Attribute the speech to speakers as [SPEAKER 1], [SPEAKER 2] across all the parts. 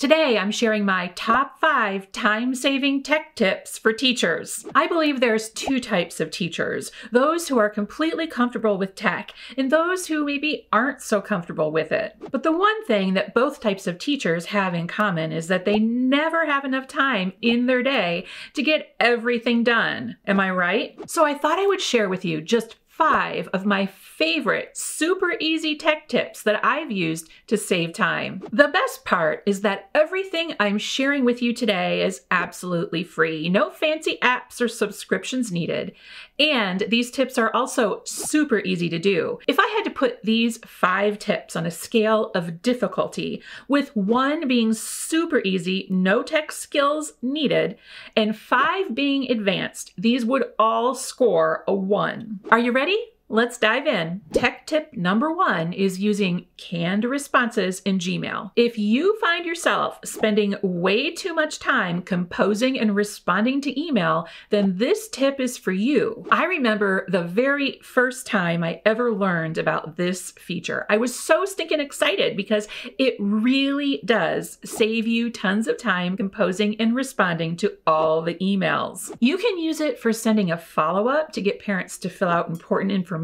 [SPEAKER 1] Today, I'm sharing my top 5 time-saving tech tips for teachers. I believe there's 2 types of teachers, those who are completely comfortable with tech and those who maybe aren't so comfortable with it. But the one thing that both types of teachers have in common is that they never have enough time in their day to get everything done. Am I right? So I thought I would share with you just 5 of my favorite super easy tech tips that I've used to save time. The best part is that everything I'm sharing with you today is absolutely free. No fancy apps or subscriptions needed. And these tips are also super easy to do. If I had to put these 5 tips on a scale of difficulty, with 1 being super easy, no tech skills needed, and 5 being advanced, these would all score a 1. Are you ready? Let's dive in. Tech tip number 1 is using canned responses in Gmail. If you find yourself spending way too much time composing and responding to email, then this tip is for you. I remember the very first time I ever learned about this feature. I was so stinking excited because it really does save you tons of time composing and responding to all the emails. You can use it for sending a follow-up to get parents to fill out important information,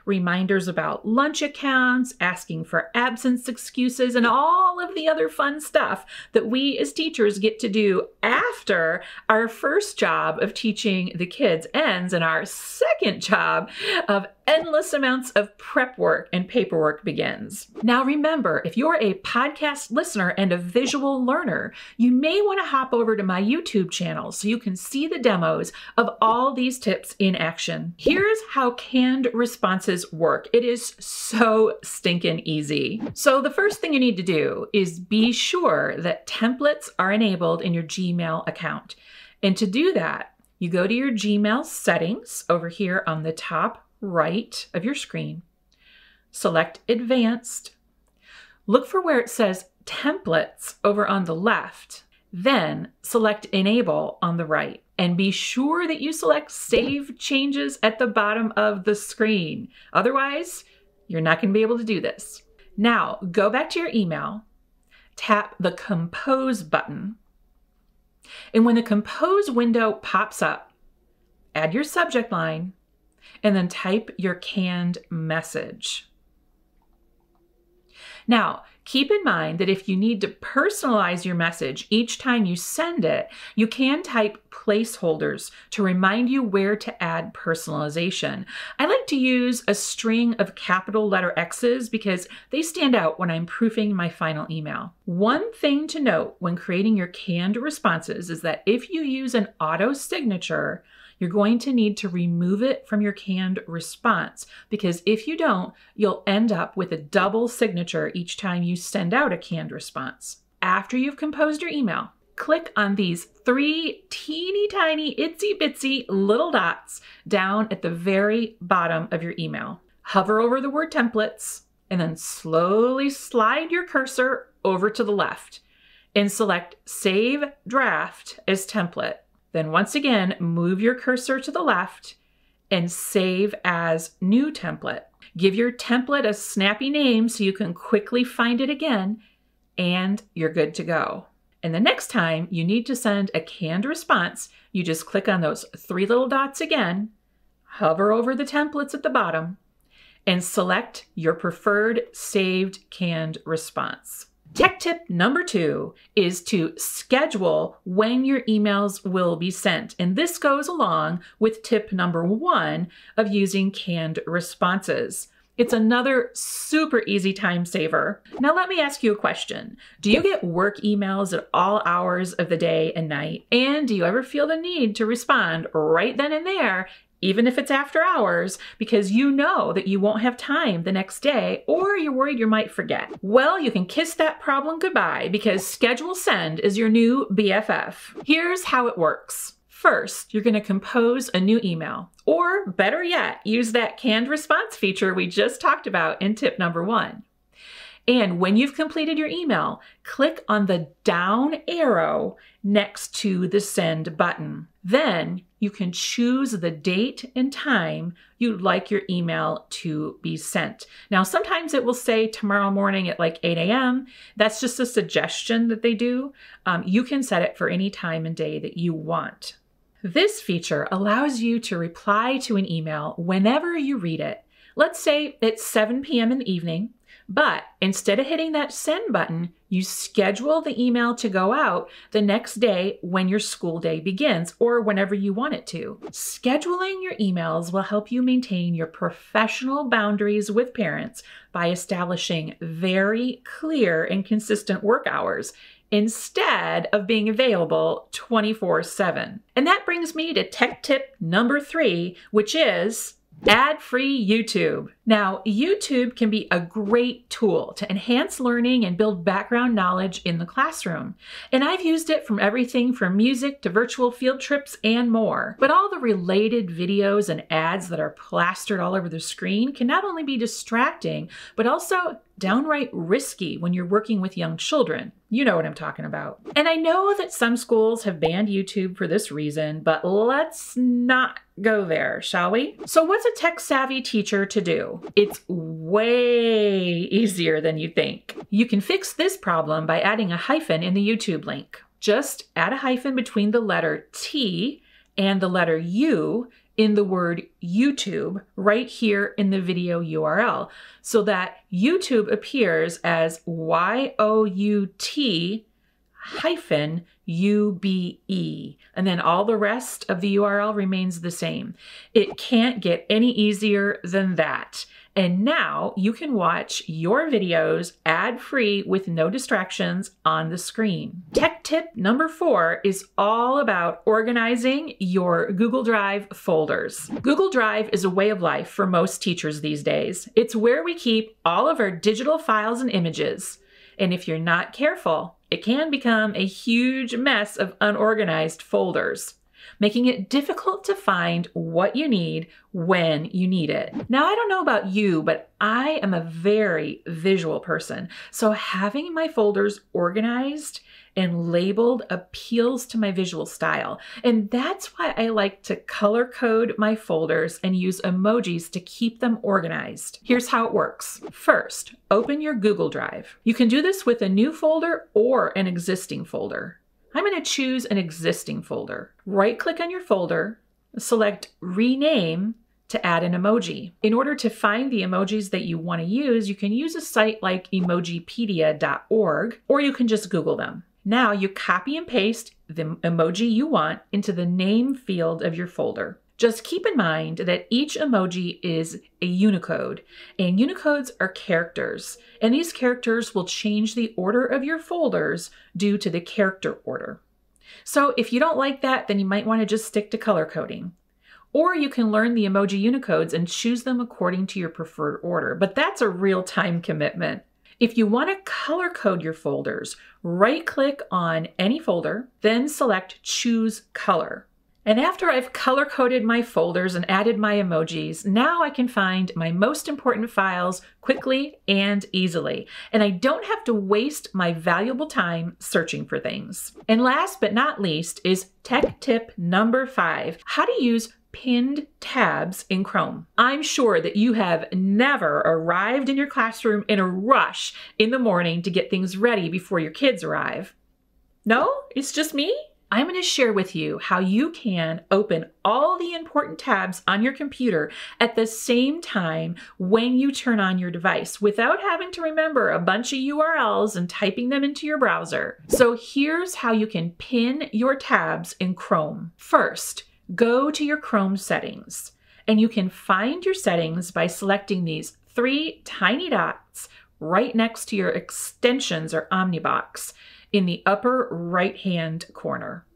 [SPEAKER 1] reminders about lunch accounts, asking for absence excuses, and all of the other fun stuff that we as teachers get to do after our first job of teaching the kids ends and our second job of endless amounts of prep work and paperwork begins. Now remember, if you're a podcast listener and a visual learner, you may want to hop over to my YouTube channel so you can see the demos of all these tips in action. Here's how canned responses work. It is so stinking easy. So the first thing you need to do is be sure that templates are enabled in your Gmail account. And to do that, you go to your Gmail settings over here on the top right of your screen, select Advanced, look for where it says Templates over on the left, then select Enable on the right, and be sure that you select Save Changes at the bottom of the screen. Otherwise, you're not going to be able to do this. Now, go back to your email, tap the Compose button, and when the Compose window pops up, add your subject line, and then type your canned message. Now, keep in mind that if you need to personalize your message each time you send it, you can type placeholders to remind you where to add personalization. I like to use a string of capital letter X's because they stand out when I'm proofing my final email. One thing to note when creating your canned responses is that if you use an auto signature, you're going to need to remove it from your canned response, because if you don't, you'll end up with a double signature each time you send out a canned response. After you've composed your email, click on these 3 teeny tiny itsy bitsy little dots down at the very bottom of your email. Hover over the word templates and then slowly slide your cursor over to the left and select Save Draft as Template. Then once again, move your cursor to the left and save as New Template. Give your template a snappy name so you can quickly find it again, and you're good to go. And the next time you need to send a canned response, you just click on those 3 little dots again, hover over the templates at the bottom, and select your preferred saved canned response. Tech tip number 2 is to schedule when your emails will be sent. And this goes along with tip number 1 of using canned responses. It's another super easy time saver. Now let me ask you a question. Do you get work emails at all hours of the day and night? And do you ever feel the need to respond right then and there, even if it's after hours, because you know that you won't have time the next day, or you're worried you might forget? Well, you can kiss that problem goodbye because Schedule Send is your new BFF. Here's how it works. First, you're going to compose a new email, or better yet, use that canned response feature we just talked about in tip number 1. And when you've completed your email, click on the down arrow next to the send button. Then you can choose the date and time you'd like your email to be sent. Now, sometimes it will say tomorrow morning at like 8 a.m. That's just a suggestion that they do. You can set it for any time and day that you want. This feature allows you to reply to an email whenever you read it. Let's say it's 7 p.m. in the evening, but instead of hitting that send button, you schedule the email to go out the next day when your school day begins or whenever you want it to. Scheduling your emails will help you maintain your professional boundaries with parents by establishing very clear and consistent work hours instead of being available 24/7. And that brings me to tech tip number 3, which is ad-free YouTube. Now, YouTube can be a great tool to enhance learning and build background knowledge in the classroom. And I've used it from everything from music to virtual field trips and more. But all the related videos and ads that are plastered all over the screen can not only be distracting, but also downright risky when you're working with young children. You know what I'm talking about. And I know that some schools have banned YouTube for this reason, but let's not go there, shall we? So what's a tech-savvy teacher to do? It's way easier than you think. You can fix this problem by adding a hyphen in the YouTube link. Just add a hyphen between the letter T and the letter U in the word YouTube right here in the video URL so that YouTube appears as YOUT hyphen UBE, and then all the rest of the URL remains the same. It can't get any easier than that. And now you can watch your videos ad-free with no distractions on the screen. Tech tip number 4 is all about organizing your Google Drive folders. Google Drive is a way of life for most teachers these days. It's where we keep all of our digital files and images. And if you're not careful, it can become a huge mess of unorganized folders, making it difficult to find what you need when you need it. Now, I don't know about you, but I am a very visual person. So having my folders organized and labeled appeals to my visual style. And that's why I like to color code my folders and use emojis to keep them organized. Here's how it works. First, open your Google Drive. You can do this with a new folder or an existing folder. I'm going to choose an existing folder. Right-click on your folder, select Rename to add an emoji. In order to find the emojis that you want to use, you can use a site like emojipedia.org, or you can just Google them. Now you copy and paste the emoji you want into the name field of your folder. Just keep in mind that each emoji is a Unicode, and Unicodes are characters, and these characters will change the order of your folders due to the character order. So if you don't like that, then you might want to just stick to color coding. Or you can learn the emoji Unicodes and choose them according to your preferred order, but that's a real time commitment. If you want to color code your folders, right-click on any folder, then select Choose Color. And after I've color-coded my folders and added my emojis, now I can find my most important files quickly and easily. And I don't have to waste my valuable time searching for things. And last but not least is tech tip number 5, how to use pinned tabs in Chrome. I'm sure that you have never arrived in your classroom in a rush in the morning to get things ready before your kids arrive. No, it's just me? I'm going to share with you how you can open all the important tabs on your computer at the same time when you turn on your device without having to remember a bunch of URLs and typing them into your browser. So here's how you can pin your tabs in Chrome. First, go to your Chrome settings, and you can find your settings by selecting these 3 tiny dots right next to your extensions or Omnibox in the upper right-hand corner.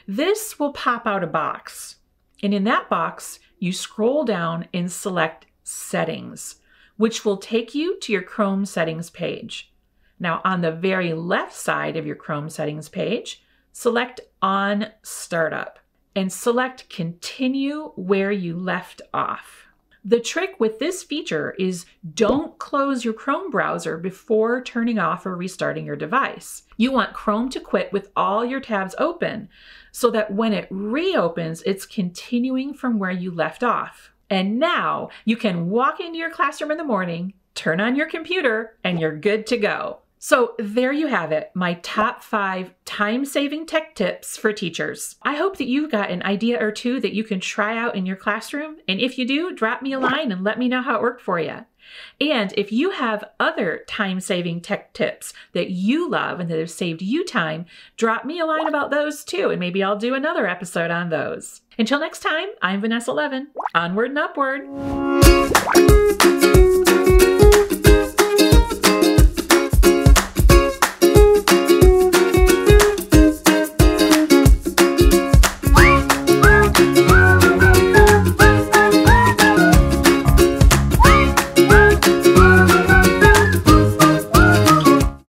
[SPEAKER 1] This will pop out a box, and in that box, you scroll down and select Settings, which will take you to your Chrome settings page. Now, on the very left side of your Chrome settings page, select On Startup and select Continue where you left off. The trick with this feature is don't close your Chrome browser before turning off or restarting your device. You want Chrome to quit with all your tabs open so that when it reopens, it's continuing from where you left off. And now you can walk into your classroom in the morning, turn on your computer, and you're good to go. So there you have it, my top 5 time-saving tech tips for teachers. I hope that you've got an idea or two that you can try out in your classroom. And if you do, drop me a line and let me know how it worked for you. And if you have other time-saving tech tips that you love and that have saved you time, drop me a line about those too, and maybe I'll do another episode on those. Until next time, I'm Vanessa Levin. Onward and upward.